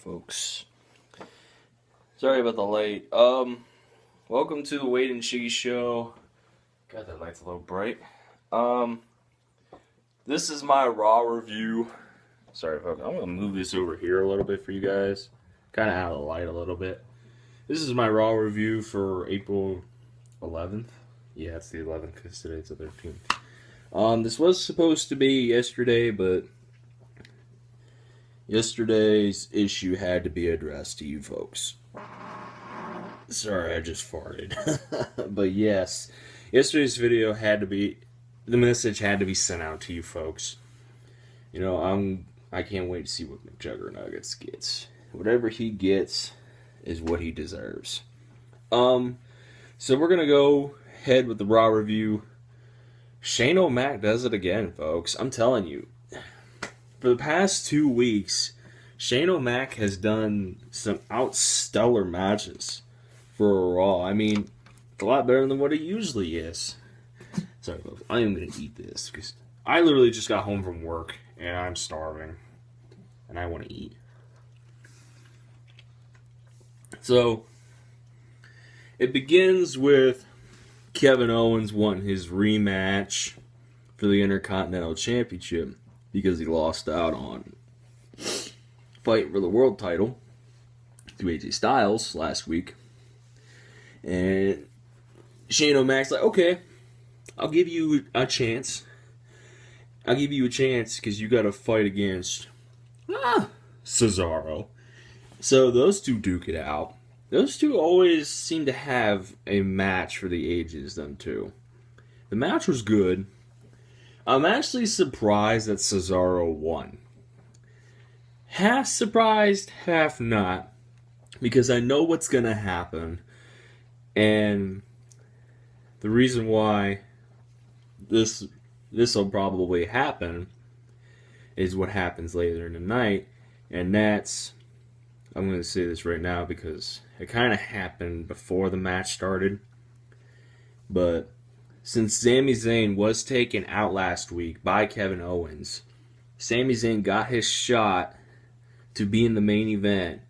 folks. Sorry about the late. Welcome to the Wade and Cheese Show. God, that light's a little bright. This is my Raw review. Sorry, folks. I'm gonna move this over here a little bit for you guys. Kind of out of the light a little bit. This is my Raw review for April 11th. Yeah, it's the 11th because today's the 13th. This was supposed to be yesterday, but yesterday's issue had to be addressed to you folks. Sorry, I just farted. But yes, yesterday's video had to be, the message had to be sent out to you folks. You know, I can't wait to see what McJuggernuggets gets. Whatever he gets is what he deserves. So we're gonna go ahead with the Raw review. Shane O'Mac does it again, folks. I'm telling you. For the past 2 weeks, Shane O'Mac has done some outstellar matches for a Raw. I mean, it's a lot better than what it usually is. Sorry, folks. I am going to eat this because I literally just got home from work and I'm starving and I want to eat. So, it begins with Kevin Owens wanting his rematch for the Intercontinental Championship because he lost out on fighting for the world title to AJ Styles last week. And Shane O'Mac's like, okay, I'll give you a chance. I'll give you a chance because you got to fight against Cesaro. So those two duke it out. Those two always seem to have a match for the ages, them two. The match was good. I'm actually surprised that Cesaro won. Half surprised, half not. Because I know what's going to happen. And the reason why this will probably happen is what happens later in the night. And that's, I'm going to say this right now because it kind of happened before the match started. But since Sami Zayn was taken out last week by Kevin Owens, Sami Zayn got his shot to be in the main event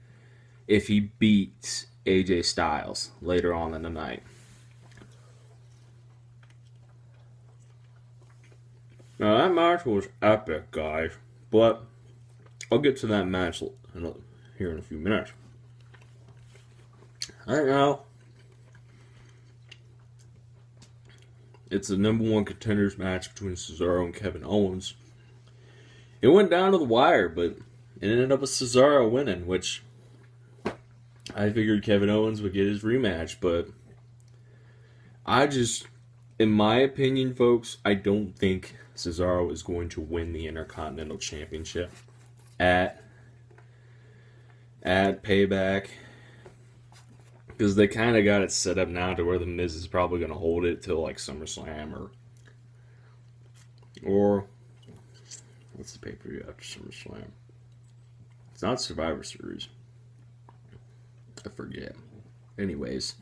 if he beats AJ Styles later on in the night. Now that match was epic, guys, but I'll get to that match here in a few minutes. Right now, it's the #1 contenders match between Cesaro and Kevin Owens. It went down to the wire, but it ended up with Cesaro winning, which I figured Kevin Owens would get his rematch, but in my opinion, folks, I don't think Cesaro is going to win the Intercontinental Championship at Payback. Because they kind of got it set up now to where The Miz is probably going to hold it till like SummerSlam or what's the pay-per-view after SummerSlam? It's not Survivor Series. I forget. Anyways,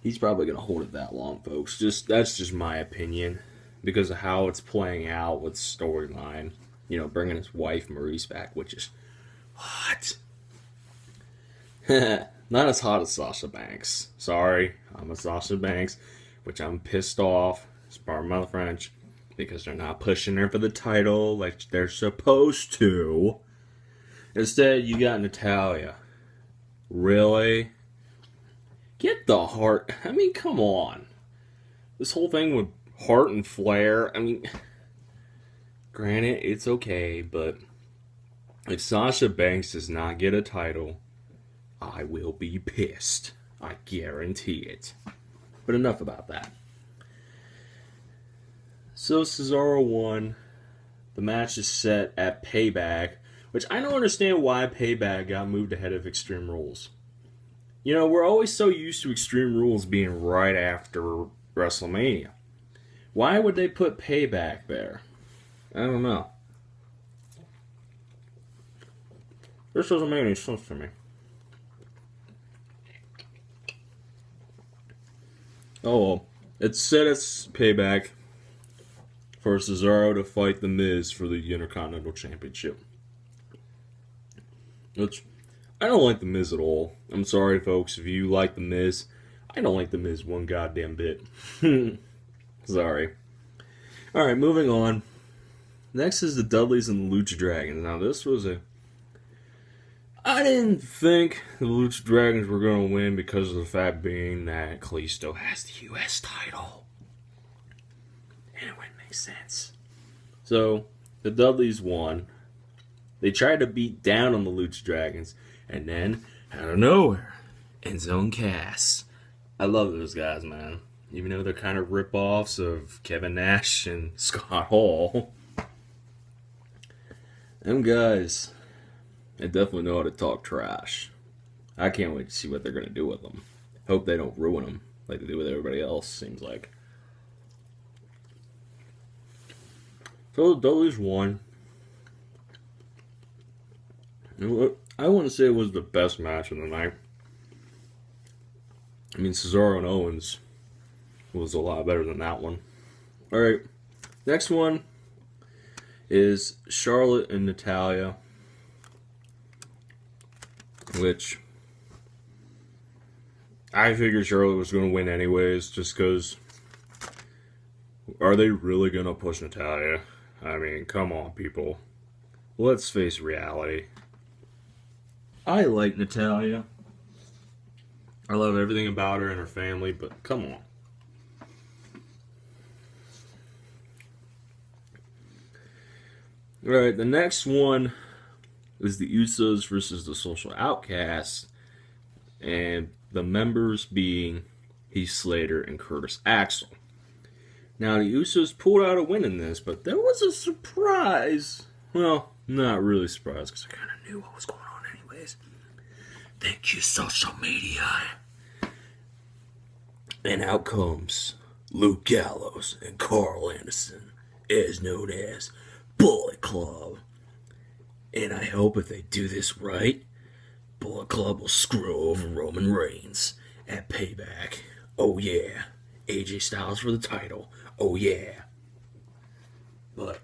he's probably going to hold it that long, folks. That's just my opinion because of how it's playing out with storyline. You know, bringing his wife Maurice back, which is hot. Not as hot as Sasha Banks. Sorry, I'm a Sasha Banks, which I'm pissed off, pardon my French, because they're not pushing her for the title like they're supposed to. Instead, you got Natalya. Really? Get the Heart. I mean, come on. This whole thing with Hart and Flair, I mean, granted, it's okay, but if Sasha Banks does not get a title, I will be pissed. I guarantee it. But enough about that. So Cesaro won. The match is set at Payback, which I don't understand why Payback got moved ahead of Extreme Rules. You know, we're always so used to Extreme Rules being right after WrestleMania. Why would they put Payback there? I don't know. This doesn't make any sense to me. Oh well, it's set as Payback for Cesaro to fight The Miz for the Intercontinental Championship. Which I don't like The Miz at all. I'm sorry, folks, if you like The Miz. I don't like The Miz one goddamn bit. Sorry. Alright, moving on. Next is the Dudleys and the Lucha Dragons. Now, this was a... I didn't think the Lucha Dragons were going to win because of the fact being that Kalisto has the U.S. title. And it wouldn't make sense. So, the Dudleys won. They tried to beat down on the Lucha Dragons. And then, out of nowhere, End Zone Cass. I love those guys, man. Even though they're kind of rip-offs of Kevin Nash and Scott Hall. Them guys, they definitely know how to talk trash. I can't wait to see what they're going to do with them. Hope they don't ruin them like they do with everybody else, seems like. So the Dudleys won. I want to say it was the best match of the night. I mean, Cesaro and Owens was a lot better than that one. Alright, next one is Charlotte and Natalya, which I figured Charlotte was going to win anyways, just because are they really going to push Natalya? I mean, come on, people. Let's face reality. I like Natalya. I love everything about her and her family, but come on. Alright, the next one is the Usos versus the Social Outcasts, and the members being Heath Slater and Curtis Axel. Now, the Usos pulled out a win in this, but there was a surprise. Well, not really a surprise, because I kind of knew what was going on anyways. Thank you, social media. And out comes Luke Gallows and Carl Anderson, as known as Bullet Club. And I hope if they do this right, Bullet Club will screw over Roman Reigns at Payback. Oh yeah. AJ Styles for the title. Oh yeah. But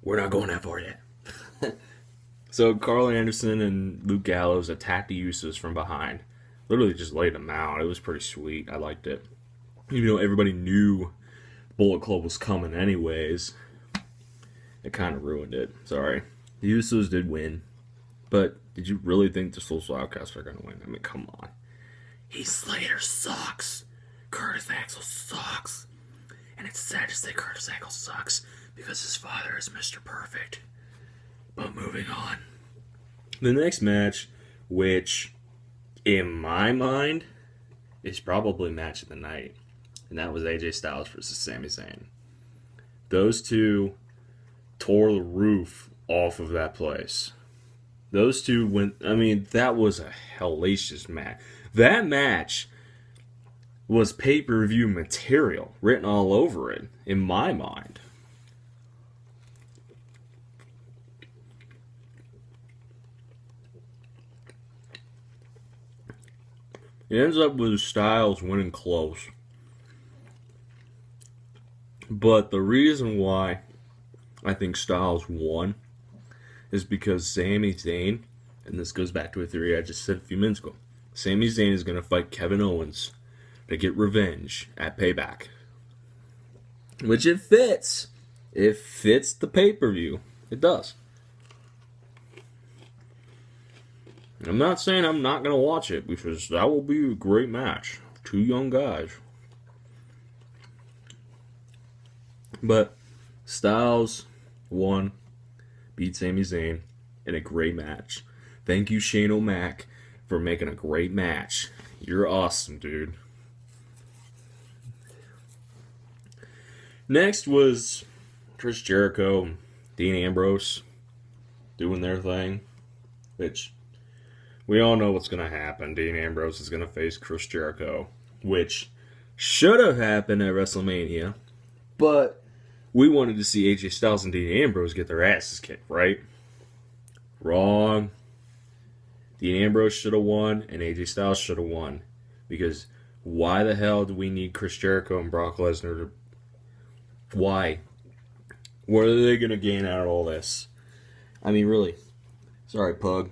we're not going that far yet. So Carl Anderson and Luke Gallows attacked the Usos from behind. Literally just laid them out. It was pretty sweet. I liked it. Even though everybody knew Bullet Club was coming anyways, it kind of ruined it. Sorry. The Usos did win. But did you really think the Social Outcasts are going to win? I mean, come on. Heath Slater sucks. Curtis Axel sucks. And it's sad to say Curtis Axel sucks because his father is Mr. Perfect. But moving on. The next match, which in my mind is probably match of the night, and that was AJ Styles versus Sami Zayn. Those two tore the roof off of that place. Those two went, I mean, that was a hellacious match. That match was pay-per-view material written all over it, in my mind. It ends up with Styles winning close. But the reason why I think Styles won is because Sami Zayn, and this goes back to a theory I just said a few minutes ago, Sami Zayn is going to fight Kevin Owens to get revenge at Payback. Which it fits. It fits the pay-per-view. It does. I'm not saying I'm not going to watch it, because that will be a great match. Two young guys. But Styles won, beat Sami Zayn in a great match. Thank you, Shane O'Mac, for making a great match. You're awesome, dude. Next was Chris Jericho and Dean Ambrose doing their thing, which we all know what's going to happen. Dean Ambrose is going to face Chris Jericho, which should have happened at WrestleMania, but we wanted to see AJ Styles and Dean Ambrose get their asses kicked, right? Wrong. Dean Ambrose should have won, and AJ Styles should have won. Because why the hell do we need Chris Jericho and Brock Lesnar to... Why? What are they going to gain out of all this? I mean, really. Sorry, Pug.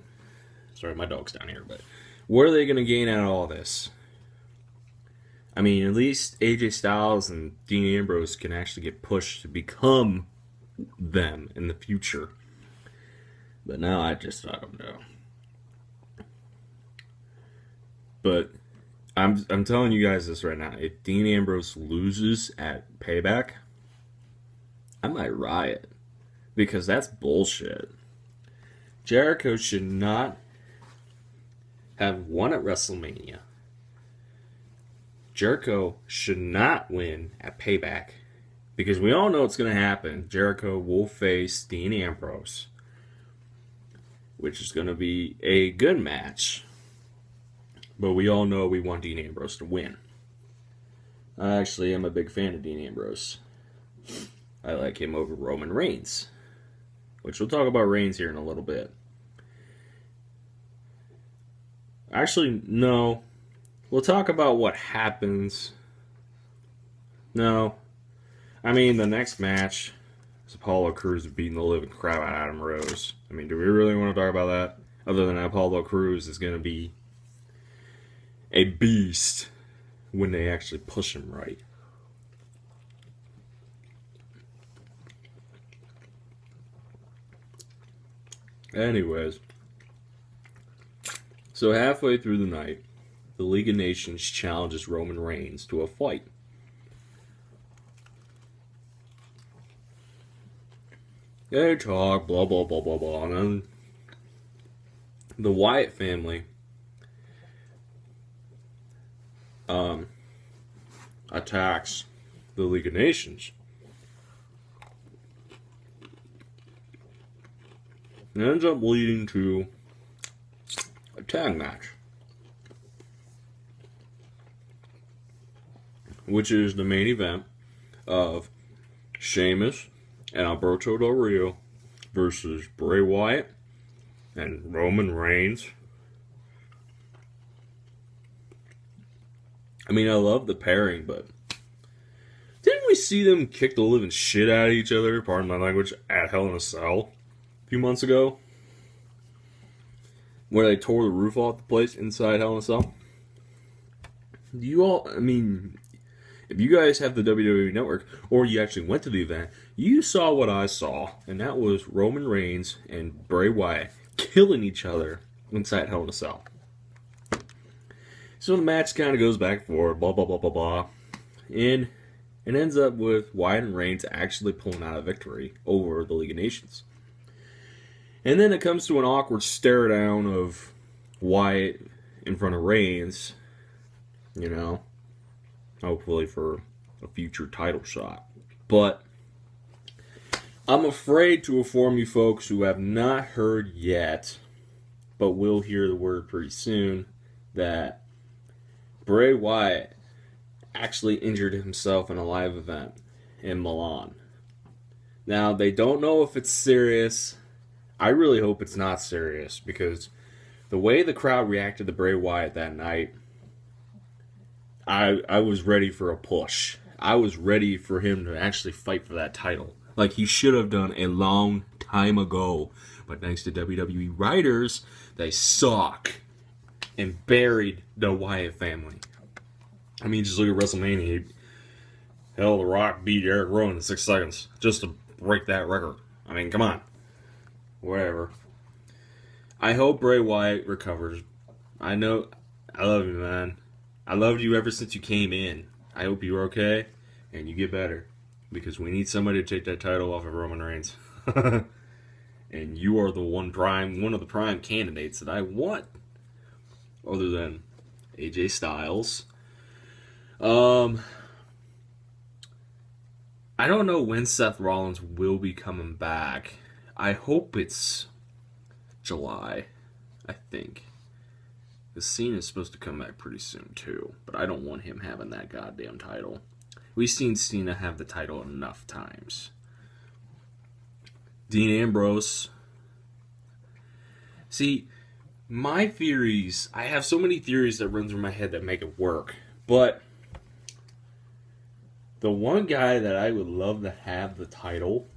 Sorry, my dog's down here, but what are they going to gain out of all this? I mean, at least AJ Styles and Dean Ambrose can actually get pushed to become them in the future. But now I don't know. But I'm telling you guys this right now. If Dean Ambrose loses at Payback, I might riot. Because that's bullshit. Jericho should not have won at WrestleMania. Jericho should not win at Payback. Because we all know what's going to happen. Jericho will face Dean Ambrose. Which is going to be a good match. But we all know we want Dean Ambrose to win. I actually am a big fan of Dean Ambrose. I like him over Roman Reigns. Which we'll talk about Reigns here in a little bit. Actually, no. We'll talk about what happens. No. I mean, the next match is Apollo Crews beating the living crap out of Adam Rose. I mean, do we really want to talk about that? Other than Apollo Crews is going to be a beast when they actually push him right. Anyways. So halfway through the night, the League of Nations challenges Roman Reigns to a fight. They talk, blah, blah, blah, blah, blah. And then the Wyatt family attacks the League of Nations. And ends up leading to a tag match. Which is the main event of Sheamus and Alberto Del Rio versus Bray Wyatt and Roman Reigns. I mean, I love the pairing, but didn't we see them kick the living shit out of each other, pardon my language, at Hell in a Cell a few months ago? Where they tore the roof off the place inside Hell in a Cell? Do you all, I mean, if you guys have the WWE Network, or you actually went to the event, you saw what I saw, and that was Roman Reigns and Bray Wyatt killing each other inside Hell in a Cell. So the match kind of goes back and forth, blah, blah, blah, blah, blah. And it ends up with Wyatt and Reigns actually pulling out a victory over the League of Nations. And then it comes to an awkward stare down of Wyatt in front of Reigns, you know, hopefully for a future title shot. But I'm afraid to inform you folks who have not heard yet, but will hear the word pretty soon, that Bray Wyatt actually injured himself in a live event in Milan. Now, they don't know if it's serious. I really hope it's not serious, because the way the crowd reacted to Bray Wyatt that night, I was ready for a push. I was ready for him to actually fight for that title, like he should have done a long time ago. But thanks to WWE writers, they suck and buried the Wyatt family. I mean, just look at WrestleMania. Hell, The Rock beat Eric Rowan in 6 seconds just to break that record. I mean, come on. Whatever. I hope Bray Wyatt recovers. I know. I love you, man. I loved you ever since you came in. I hope you're okay and you get better, because we need somebody to take that title off of Roman Reigns. And you are the one of the prime candidates that I want, other than AJ Styles. I don't know when Seth Rollins will be coming back. I hope it's July, I think. The Cena's supposed to come back pretty soon, too. But I don't want him having that goddamn title. We've seen Cena have the title enough times. Dean Ambrose. See, my theories, I have so many theories that run through my head that make it work. But the one guy that I would love to have the title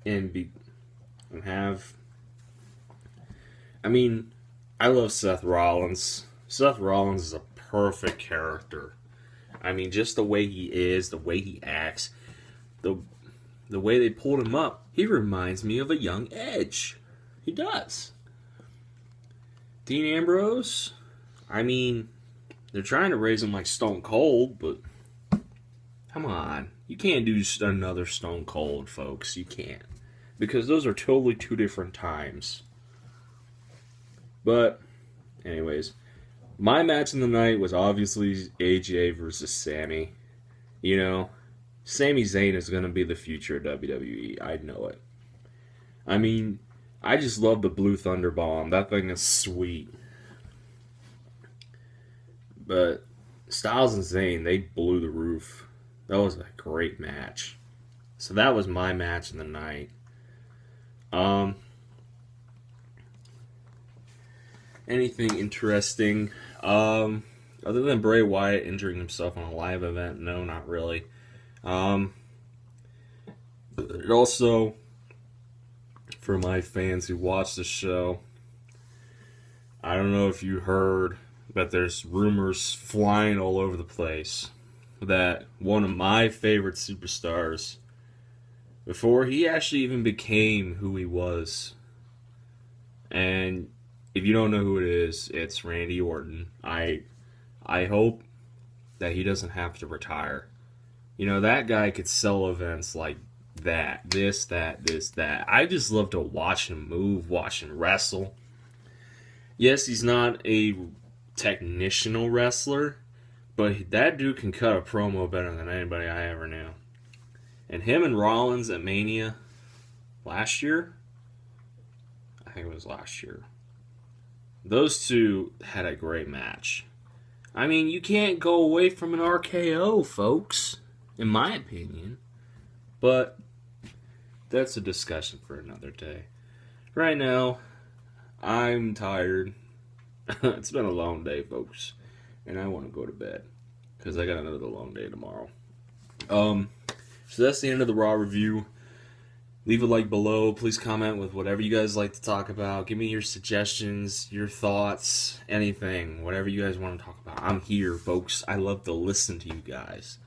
and have I mean, I love Seth Rollins. Seth Rollins is a perfect character. I mean, just the way he is, the way he acts, the the way they pulled him up, he reminds me of a young Edge. He does. Dean Ambrose, I mean, they're trying to raise him like Stone Cold, but come on. You can't do another Stone Cold, folks. You can't. Because those are totally two different times. But, anyways, my match of the night was obviously AJ versus Sami. You know, Sami Zayn is going to be the future of WWE. I know it. I mean, I just love the Blue Thunder Bomb. That thing is sweet. But Styles and Zayn, they blew the roof. That was a great match. So that was my match of the night. Anything interesting? Other than Bray Wyatt injuring himself on a live event, no, not really. But also, for my fans who watch the show, I don't know if you heard, but there's rumors flying all over the place that one of my favorite superstars, before he actually even became who he was, and if you don't know who it is, it's Randy Orton. I hope that he doesn't have to retire. You know, that guy could sell events like that. This, that, this, that. I just love to watch him move, watch him wrestle. Yes, he's not a technical wrestler, but that dude can cut a promo better than anybody I ever knew. And him and Rollins at Mania last year? I think it was last year. Those two had a great match. I mean, you can't go away from an RKO, folks, in my opinion. But that's a discussion for another day. Right now, I'm tired. It's been a long day, folks. And I want to go to bed. Because I got another long day tomorrow. So that's the end of the Raw review. Leave a like below. Please comment with whatever you guys like to talk about. Give me your suggestions, your thoughts, anything. Whatever you guys want to talk about. I'm here, folks. I love to listen to you guys.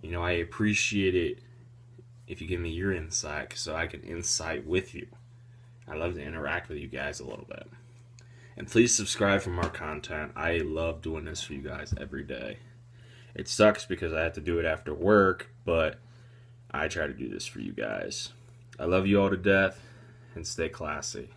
You know, I appreciate it if you give me your insight so I can insight with you. I love to interact with you guys a little bit. And please subscribe for more content. I love doing this for you guys every day. It sucks because I have to do it after work, but I try to do this for you guys. I love you all to death, and stay classy.